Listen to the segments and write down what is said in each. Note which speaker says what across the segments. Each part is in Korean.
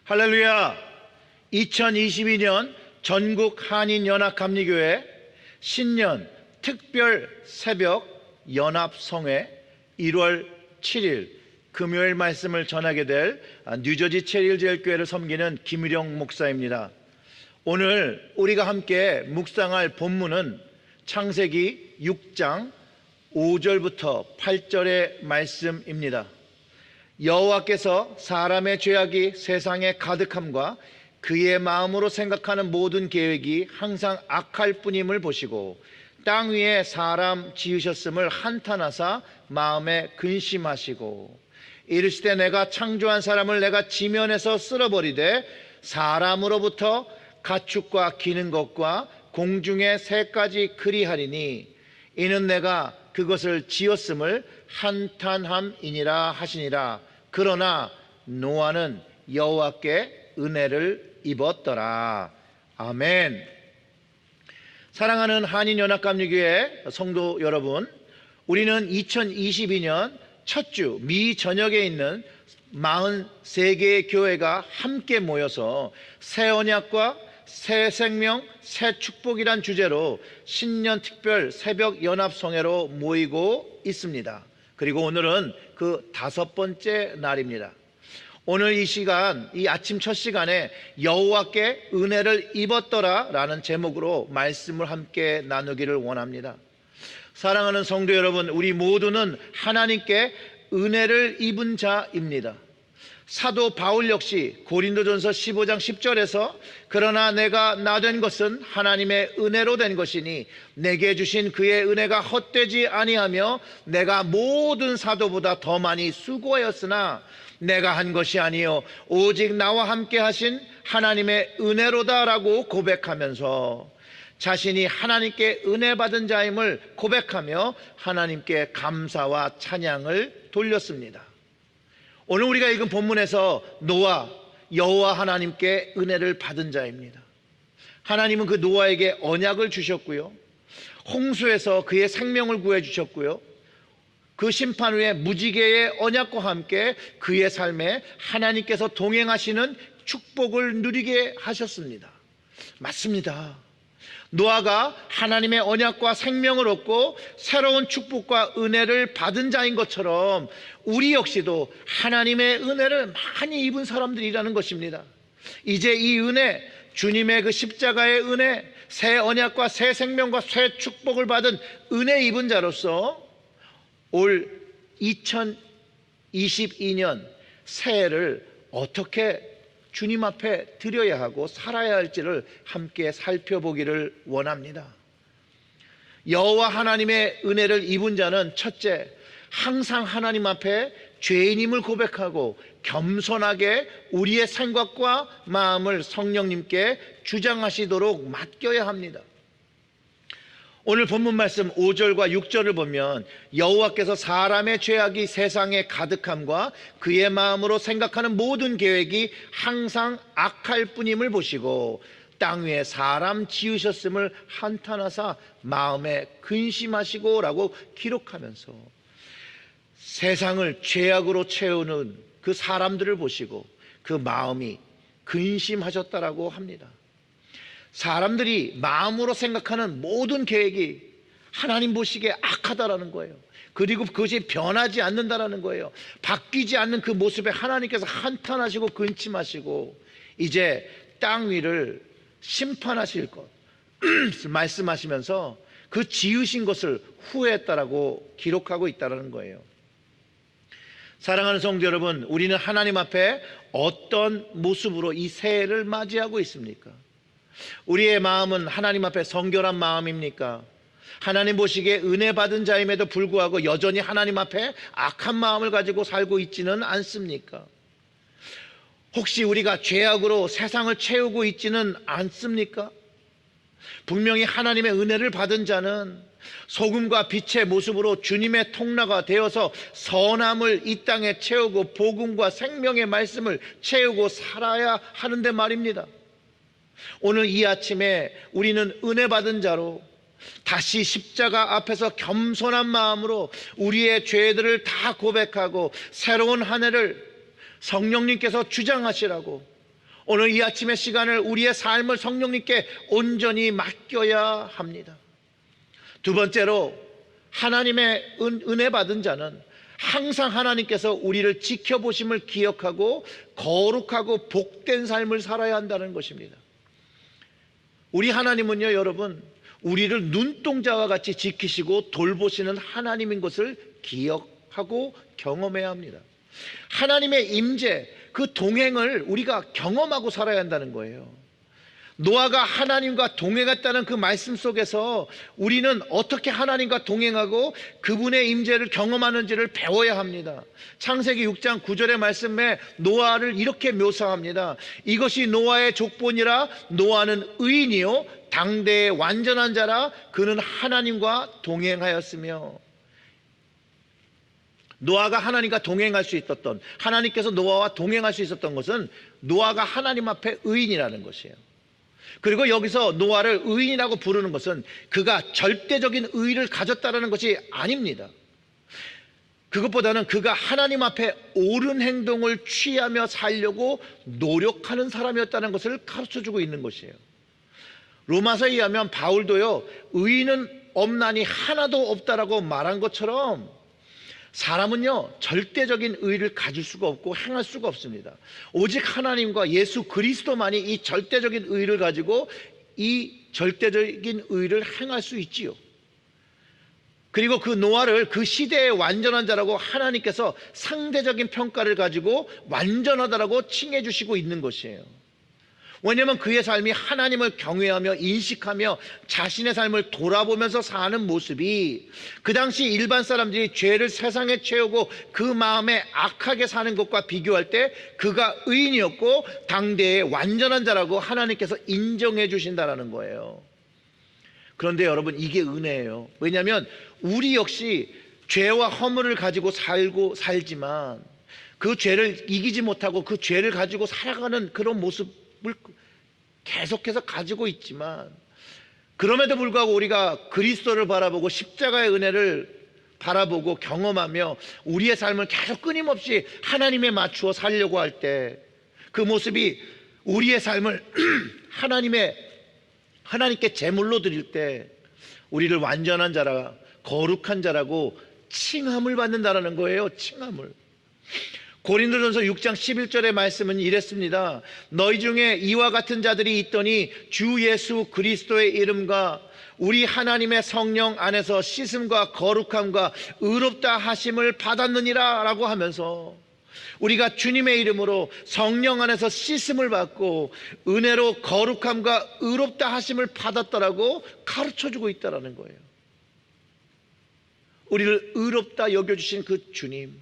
Speaker 1: 할렐루야. 2022년 전국 한인연합감리교회 신년 특별 새벽 연합성회 1월 7일 금요일 말씀을 전하게 될 뉴저지 체릴제일교회를 섬기는 김일영 목사입니다. 오늘 우리가 함께 묵상할 본문은 창세기 6장 5절부터 8절의 말씀입니다. 여호와께서 사람의 죄악이 세상에 가득함과 그의 마음으로 생각하는 모든 계획이 항상 악할 뿐임을 보시고 땅 위에 사람 지으셨음을 한탄하사 마음에 근심하시고 이르시되 내가 창조한 사람을 내가 지면에서 쓸어버리되 사람으로부터 가축과 기는 것과 공중의 새까지 그리하리니 이는 내가 그것을 지었음을 한탄함이니라 하시니라. 그러나 노아는 여호와께 은혜를 입었더라. 아멘. 사랑하는 한인연합감리교회 성도 여러분, 우리는 2022년 첫 주 미 전역에 있는 43개의 교회가 함께 모여서 새 언약과 새 생명, 새 축복이란 주제로 신년 특별 새벽 연합성회로 모이고 있습니다. 그리고 오늘은 그 5번째 날입니다. 오늘 이 시간, 이 아침 첫 시간에 여호와께 은혜를 입었더라 라는 제목으로 말씀을 함께 나누기를 원합니다. 사랑하는 성도 여러분, 우리 모두는 하나님께 은혜를 입은 자입니다. 사도 바울 역시 고린도전서 15장 10절에서 그러나 내가 나 된 것은 하나님의 은혜로 된 것이니 내게 주신 그의 은혜가 헛되지 아니하며 내가 모든 사도보다 더 많이 수고하였으나 내가 한 것이 아니요 오직 나와 함께 하신 하나님의 은혜로다라고 고백하면서 자신이 하나님께 은혜 받은 자임을 고백하며 하나님께 감사와 찬양을 돌렸습니다. 오늘 우리가 읽은 본문에서 노아, 여호와 하나님께 은혜를 받은 자입니다. 하나님은 그 노아에게 언약을 주셨고요, 홍수에서 그의 생명을 구해 주셨고요, 그 심판 후에 무지개의 언약과 함께 그의 삶에 하나님께서 동행하시는 축복을 누리게 하셨습니다. 맞습니다. 노아가 하나님의 언약과 생명을 얻고 새로운 축복과 은혜를 받은 자인 것처럼 우리 역시도 하나님의 은혜를 많이 입은 사람들이라는 것입니다. 이제 이 은혜, 주님의 그 십자가의 은혜, 새 언약과 새 생명과 새 축복을 받은 은혜 입은 자로서 올 2022년 새해를 어떻게 주님 앞에 드려야 하고 살아야 할지를 함께 살펴보기를 원합니다. 여호와 하나님의 은혜를 입은 자는 첫째, 항상 하나님 앞에 죄인임을 고백하고 겸손하게 우리의 생각과 마음을 성령님께 주장하시도록 맡겨야 합니다. 오늘 본문 말씀 5절과 6절을 보면 여호와께서 사람의 죄악이 세상에 가득함과 그의 마음으로 생각하는 모든 계획이 항상 악할 뿐임을 보시고 땅 위에 사람 지으셨음을 한탄하사 마음에 근심하시고 라고 기록하면서 세상을 죄악으로 채우는 그 사람들을 보시고 그 마음이 근심하셨다라고 합니다. 사람들이 마음으로 생각하는 모든 계획이 하나님 보시기에 악하다라는 거예요. 그리고 그것이 변하지 않는다라는 거예요. 바뀌지 않는 그 모습에 하나님께서 한탄하시고 근심하시고 이제 땅 위를 심판하실 것 말씀하시면서 그 지으신 것을 후회했다라고 기록하고 있다라는 거예요. 사랑하는 성도 여러분, 우리는 하나님 앞에 어떤 모습으로 이 새해를 맞이하고 있습니까? 우리의 마음은 하나님 앞에 성결한 마음입니까? 하나님 보시기에 은혜 받은 자임에도 불구하고 여전히 하나님 앞에 악한 마음을 가지고 살고 있지는 않습니까? 혹시 우리가 죄악으로 세상을 채우고 있지는 않습니까? 분명히 하나님의 은혜를 받은 자는 소금과 빛의 모습으로 주님의 통로가 되어서 선함을 이 땅에 채우고 복음과 생명의 말씀을 채우고 살아야 하는데 말입니다. 오늘 이 아침에 우리는 은혜 받은 자로 다시 십자가 앞에서 겸손한 마음으로 우리의 죄들을 다 고백하고 새로운 한 해를 성령님께서 주장하시라고 오늘 이 아침의 시간을 우리의 삶을 성령님께 온전히 맡겨야 합니다. 두 번째로, 하나님의 은혜 받은 자는 항상 하나님께서 우리를 지켜보심을 기억하고 거룩하고 복된 삶을 살아야 한다는 것입니다. 우리 하나님은요, 여러분, 우리를 눈동자와 같이 지키시고 돌보시는 하나님인 것을 기억하고 경험해야 합니다. 하나님의 임재, 그 동행을 우리가 경험하고 살아야 한다는 거예요. 노아가 하나님과 동행했다는 그 말씀 속에서 우리는 어떻게 하나님과 동행하고 그분의 임재를 경험하는지를 배워야 합니다. 창세기 6장 9절의 말씀에 노아를 이렇게 묘사합니다. 이것이 노아의 족본이라. 노아는 의인이요 당대의 완전한 자라. 그는 하나님과 동행하였으며. 노아가 하나님과 동행할 수 있었던, 하나님께서 노아와 동행할 수 있었던 것은 노아가 하나님 앞에 의인이라는 것이에요. 그리고 여기서 노아를 의인이라고 부르는 것은 그가 절대적인 의의를 가졌다는 것이 아닙니다. 그것보다는 그가 하나님 앞에 옳은 행동을 취하며 살려고 노력하는 사람이었다는 것을 가르쳐주고 있는 것이에요. 로마서에 의하면 바울도요, 의인은 없나니 하나도 없다라고 말한 것처럼 사람은요, 절대적인 의의를 가질 수가 없고 행할 수가 없습니다. 오직 하나님과 예수 그리스도만이 이 절대적인 의의를 가지고 이 절대적인 의의를 행할 수 있지요. 그리고 그 노아를 그 시대의 완전한 자라고 하나님께서 상대적인 평가를 가지고 완전하다라고 칭해 주시고 있는 것이에요. 왜냐하면 그의 삶이 하나님을 경외하며 인식하며 자신의 삶을 돌아보면서 사는 모습이 그 당시 일반 사람들이 죄를 세상에 채우고 그 마음에 악하게 사는 것과 비교할 때 그가 의인이었고 당대의 완전한 자라고 하나님께서 인정해 주신다는 거예요. 그런데 여러분, 이게 은혜예요. 왜냐하면 우리 역시 죄와 허물을 가지고 살지만 그 죄를 이기지 못하고 그 죄를 가지고 살아가는 그런 모습을 계속해서 가지고 있지만, 그럼에도 불구하고 우리가 그리스도를 바라보고 십자가의 은혜를 바라보고 경험하며 우리의 삶을 계속 끊임없이 하나님에 맞추어 살려고 할 때 그 모습이 우리의 삶을 하나님께 제물로 드릴 때 우리를 완전한 자라, 거룩한 자라고 칭함을 받는다라는 거예요. 칭함을. 고린도전서 6장 11절의 말씀은 이랬습니다. 너희 중에 이와 같은 자들이 있더니 주 예수 그리스도의 이름과 우리 하나님의 성령 안에서 씻음과 거룩함과 의롭다 하심을 받았느니라 라고 하면서 우리가 주님의 이름으로 성령 안에서 씻음을 받고 은혜로 거룩함과 의롭다 하심을 받았다라고 가르쳐주고 있다는 거예요. 우리를 의롭다 여겨주신 그 주님,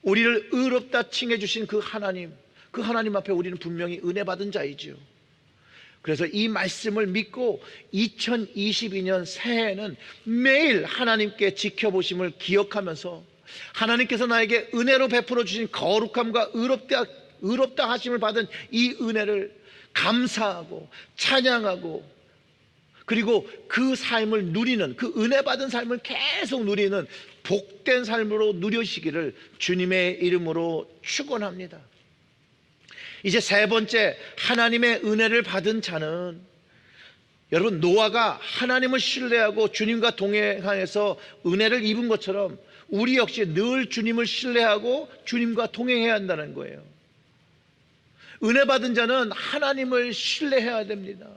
Speaker 1: 우리를 의롭다 칭해주신 그 하나님 앞에 우리는 분명히 은혜 받은 자이지요. 그래서 이 말씀을 믿고 2022년 새해에는 매일 하나님께 지켜보심을 기억하면서 하나님께서 나에게 은혜로 베풀어 주신 거룩함과 의롭다 하심을 받은 이 은혜를 감사하고 찬양하고, 그리고 그 삶을 누리는, 그 은혜 받은 삶을 계속 누리는 복된 삶으로 누리시기를 주님의 이름으로 축원합니다. 이제 세 번째, 하나님의 은혜를 받은 자는, 여러분, 노아가 하나님을 신뢰하고 주님과 동행하여서 은혜를 입은 것처럼 우리 역시 늘 주님을 신뢰하고 주님과 동행해야 한다는 거예요. 은혜 받은 자는 하나님을 신뢰해야 됩니다.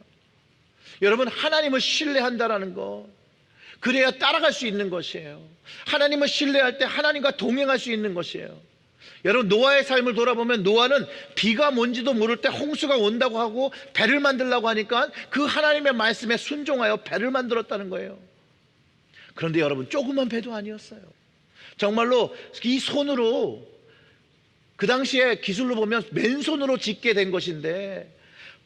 Speaker 1: 여러분, 하나님을 신뢰한다라는 것, 그래야 따라갈 수 있는 것이에요. 하나님을 신뢰할 때 하나님과 동행할 수 있는 것이에요. 여러분, 노아의 삶을 돌아보면 노아는 비가 뭔지도 모를 때 홍수가 온다고 하고 배를 만들려고 하니까 그 하나님의 말씀에 순종하여 배를 만들었다는 거예요. 그런데 여러분, 조그만 배도 아니었어요. 정말로 이 손으로, 그 당시에 기술로 보면 맨손으로 짓게 된 것인데,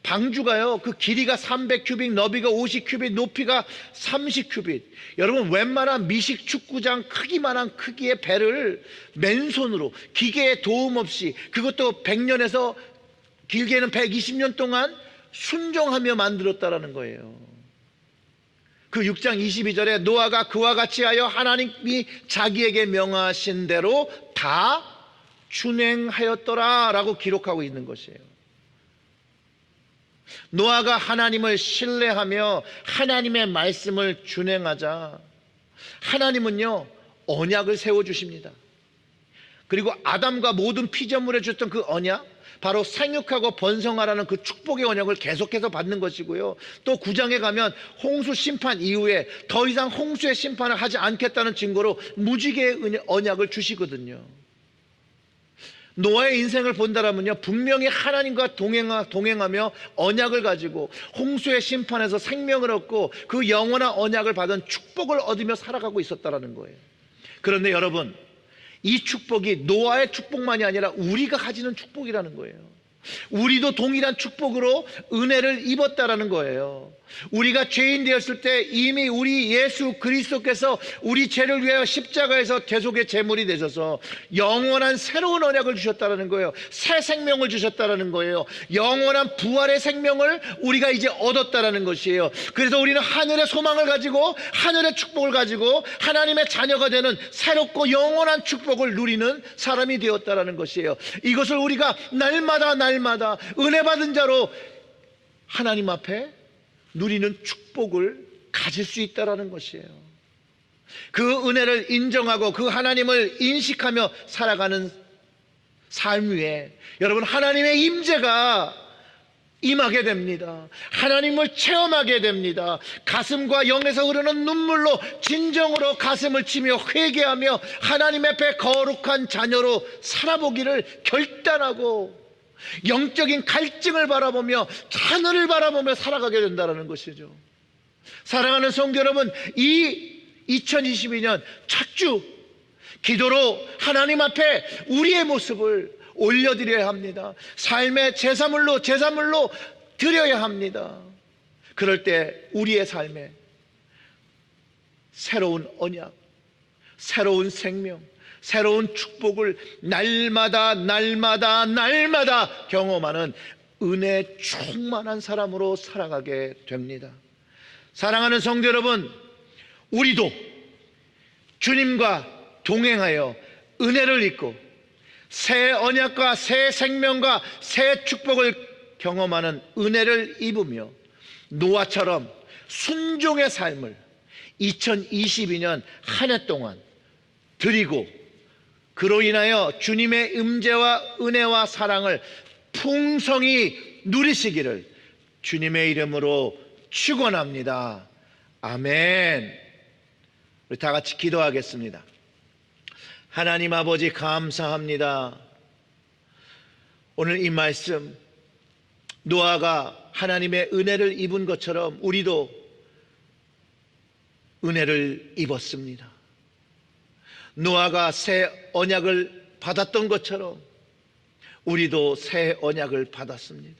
Speaker 1: 방주가요, 그 길이가 300규빗, 너비가 50규빗, 높이가 30규빗. 여러분, 웬만한 미식 축구장 크기만한 크기의 배를 맨손으로 기계의 도움 없이, 그것도 100년에서 길게는 120년 동안 순종하며 만들었다라는 거예요. 그 6장 22절에 노아가 그와 같이 하여 하나님이 자기에게 명하신 대로 다 준행하였더라 라고 기록하고 있는 것이에요. 노아가 하나님을 신뢰하며 하나님의 말씀을 준행하자 하나님은요 언약을 세워주십니다. 그리고 아담과 모든 피조물에 주셨던 그 언약, 바로 생육하고 번성하라는 그 축복의 언약을 계속해서 받는 것이고요. 또 9장에 가면 홍수 심판 이후에 더 이상 홍수의 심판을 하지 않겠다는 증거로 무지개의 언약을 주시거든요. 노아의 인생을 본다면요 분명히 하나님과 동행하며 언약을 가지고 홍수의 심판에서 생명을 얻고 그 영원한 언약을 받은 축복을 얻으며 살아가고 있었다는 거예요. 그런데 여러분, 이 축복이 노아의 축복만이 아니라 우리가 가지는 축복이라는 거예요. 우리도 동일한 축복으로 은혜를 입었다라는 거예요. 우리가 죄인 되었을 때 이미 우리 예수 그리스도께서 우리 죄를 위하여 십자가에서 대속의 제물이 되셔서 영원한 새로운 언약을 주셨다라는 거예요. 새 생명을 주셨다라는 거예요. 영원한 부활의 생명을 우리가 이제 얻었다라는 것이에요. 그래서 우리는 하늘의 소망을 가지고 하늘의 축복을 가지고 하나님의 자녀가 되는 새롭고 영원한 축복을 누리는 사람이 되었다라는 것이에요. 이것을 우리가 날마다 은혜 받은 자로 하나님 앞에 누리는 축복을 가질 수 있다라는 것이에요. 그 은혜를 인정하고 그 하나님을 인식하며 살아가는 삶 위에 여러분 하나님의 임재가 임하게 됩니다. 하나님을 체험하게 됩니다. 가슴과 영에서 흐르는 눈물로 진정으로 가슴을 치며 회개하며 하나님 앞에 거룩한 자녀로 살아보기를 결단하고 영적인 갈증을 바라보며 하늘을 바라보며 살아가게 된다는 것이죠. 사랑하는 성도 여러분, 이 2022년 첫 주 기도로 하나님 앞에 우리의 모습을 올려드려야 합니다. 삶의 제사물로 드려야 합니다. 그럴 때 우리의 삶에 새로운 언약, 새로운 생명, 새로운 축복을 날마다 경험하는 은혜 충만한 사람으로 살아가게 됩니다. 사랑하는 성도 여러분, 우리도 주님과 동행하여 은혜를 입고 새 언약과 새 생명과 새 축복을 경험하는 은혜를 입으며 노아처럼 순종의 삶을 2022년 한 해 동안 드리고 그로 인하여 주님의 임재와 은혜와 사랑을 풍성히 누리시기를 주님의 이름으로 축원합니다. 아멘. 우리 다 같이 기도하겠습니다. 하나님 아버지 감사합니다. 오늘 이 말씀 노아가 하나님의 은혜를 입은 것처럼 우리도 은혜를 입었습니다. 노아가 새 언약을 받았던 것처럼 우리도 새 언약을 받았습니다.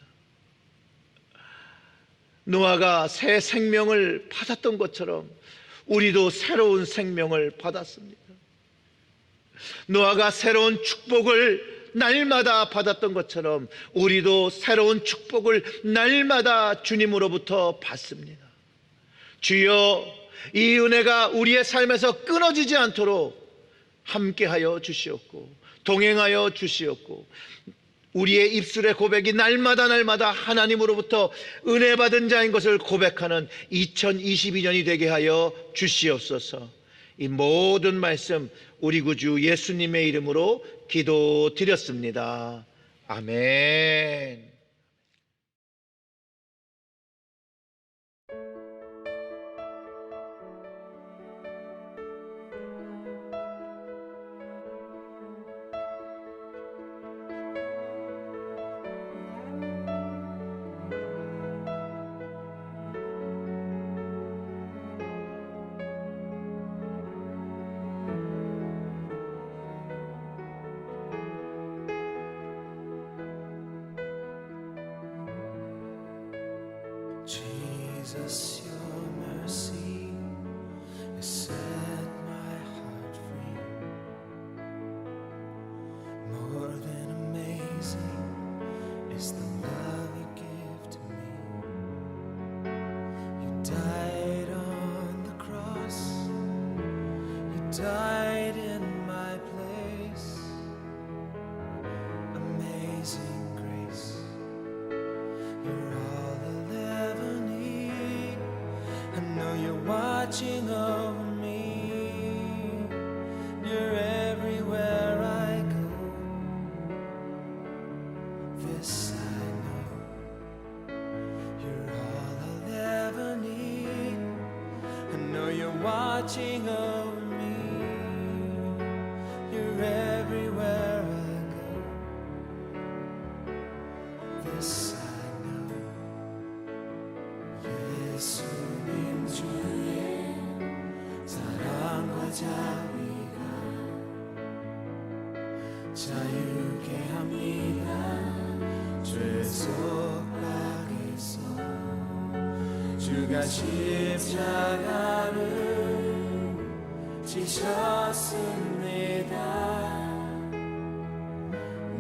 Speaker 1: 노아가 새 생명을 받았던 것처럼 우리도 새로운 생명을 받았습니다. 노아가 새로운 축복을 날마다 받았던 것처럼 우리도 새로운 축복을 날마다 주님으로부터 받습니다. 주여, 이 은혜가 우리의 삶에서 끊어지지 않도록 함께하여 주시옵고 동행하여 주시옵고 우리의 입술의 고백이 날마다 하나님으로부터 은혜 받은 자인 것을 고백하는 2022년이 되게 하여 주시옵소서. 이 모든 말씀 우리 구주 예수님의 이름으로 기도드렸습니다. 아멘.
Speaker 2: Jesus, your mercy has set my heart free. More than amazing is the love you give to me. You died on the cross, you died in my place. Amazing grace, you're all watching over me. You're everywhere I go. This I know. You're all I'll ever need. I know you're watching over me. You're everywhere I go. This I know. 예수님 주의 사랑과 자비가 자유케 합니다. 죄 속락에서 주가 십자가를 지셨습니다.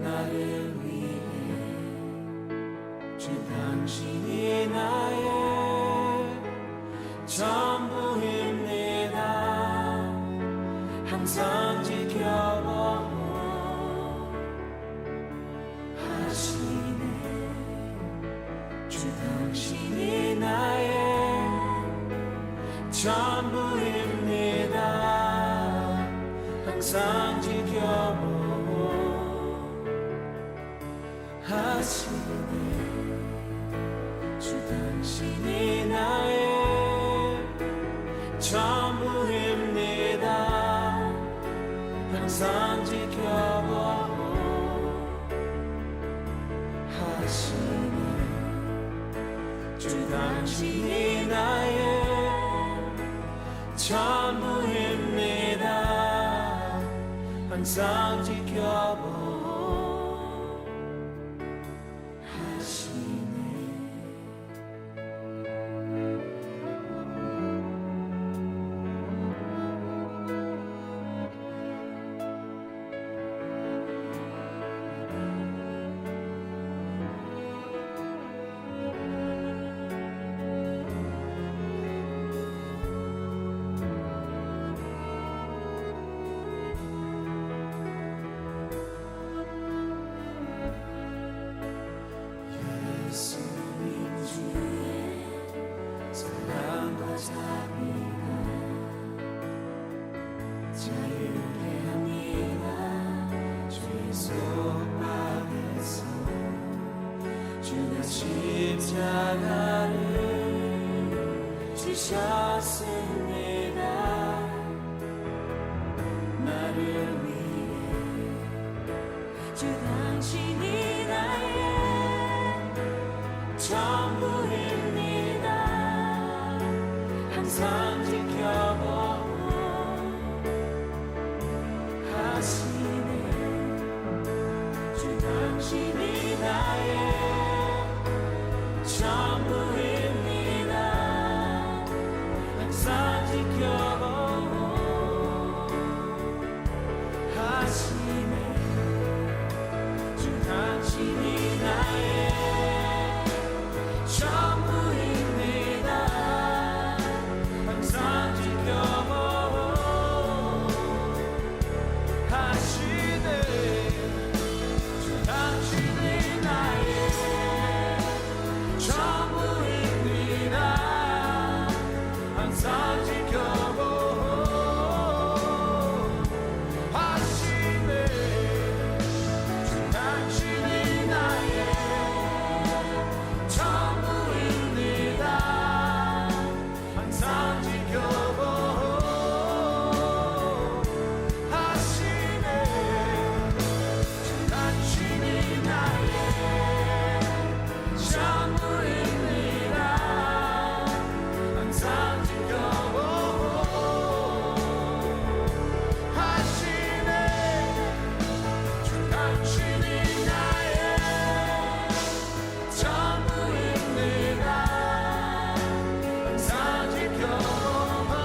Speaker 2: 나를 위해 주 당신이 나의 전부입니다. 항상 지켜보고 하시네. 주 당신이 나의 전부입니다. 항상 지켜보고 하시네. 주 당신이 나의 전부입니다. 항상 지켜보고 하시네. 주 당신이 나의 전부입니다. 항상 지켜보고 하시네. 예수님 주의 사랑과 자비가 자유케 합니다. 죄 속박에서 주가 십자가를 지셨습니다. 나를 위해 주 당신이 나의 전부입니다. 항상 지켜보고 하시네. 주 당신이 나의 전부입니다. 항상 지켜보고 하시네. 주 당신이 나의 전부입니다. 항상 지켜보고 하시네. 주 당신이 나의 전부입니다. 항상 지켜보고 하시네. 주 당신이 나의 전부입니다. 항상 지켜보고 하시네. 주 당신이 나의 전부입니다. 항상 지켜보고 하시네. 주 당신이 나의 전부입니다. 항상 지켜보고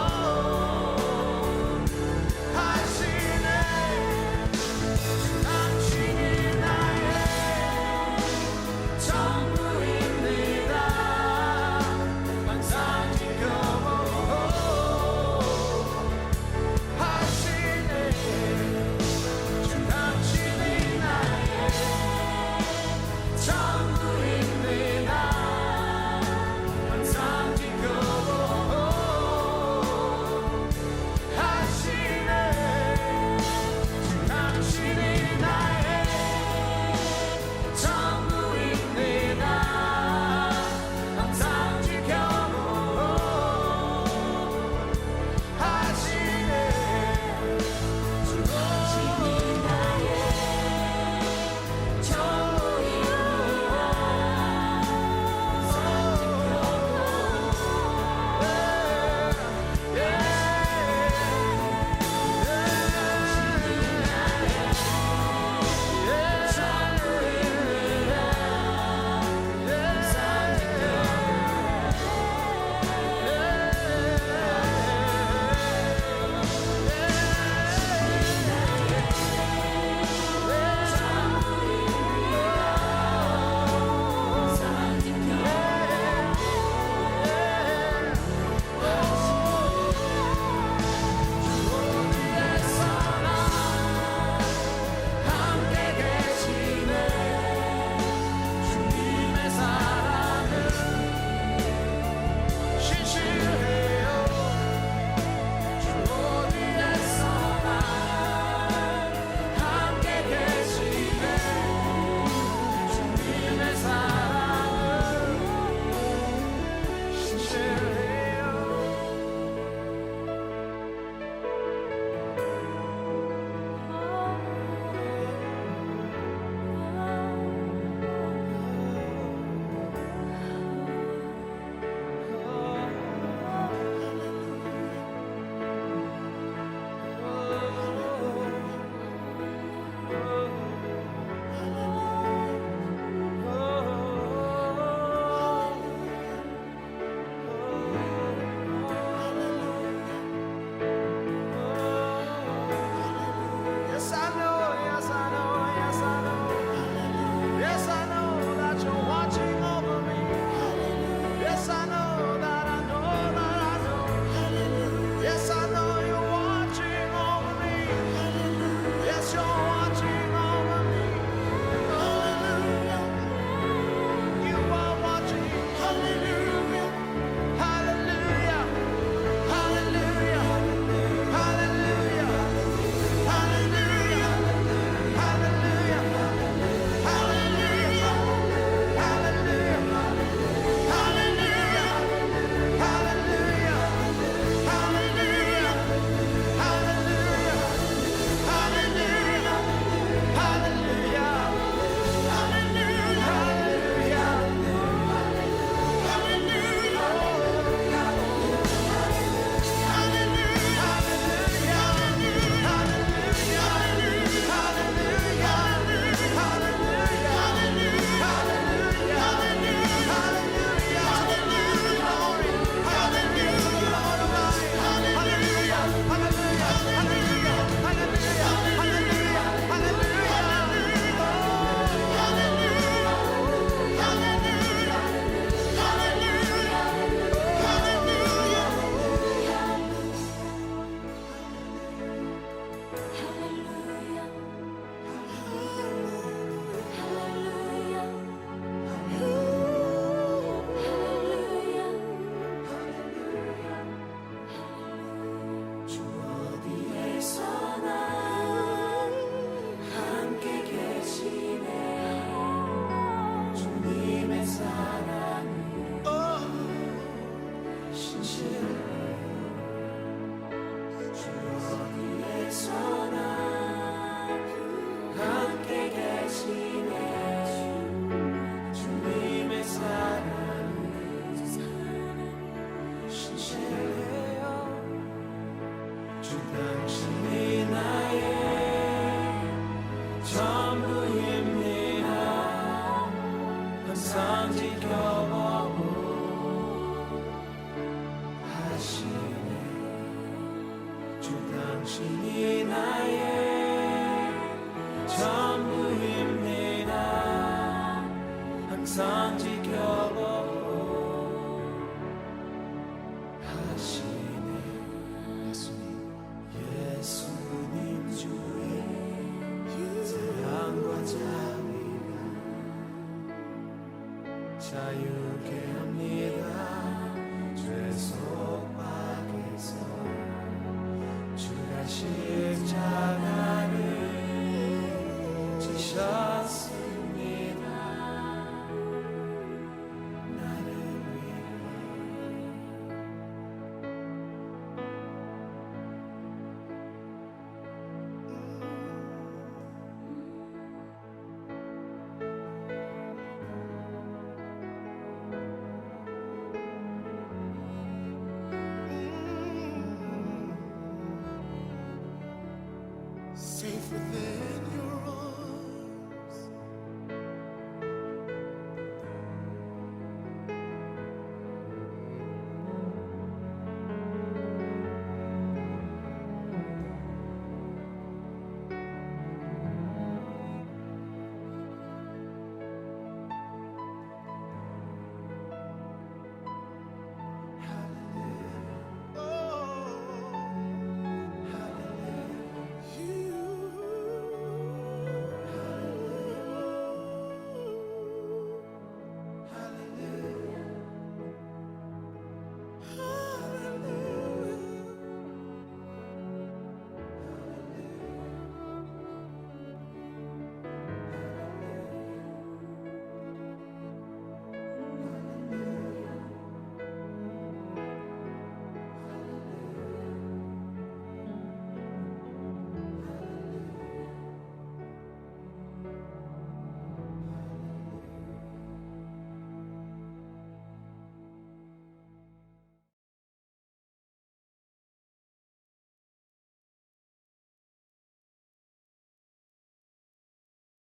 Speaker 2: 주 당신이 나의 전부입니다. 항상 지켜보고 하시네. 주 당신이 나의 전부입니다. 항상 지켜보고 하시네. 예수님 주의 사랑과 자비가 자유케 합니다. 죄 속박에서 주가 십자가를 지셨습니다. 나를 위해
Speaker 3: Safe within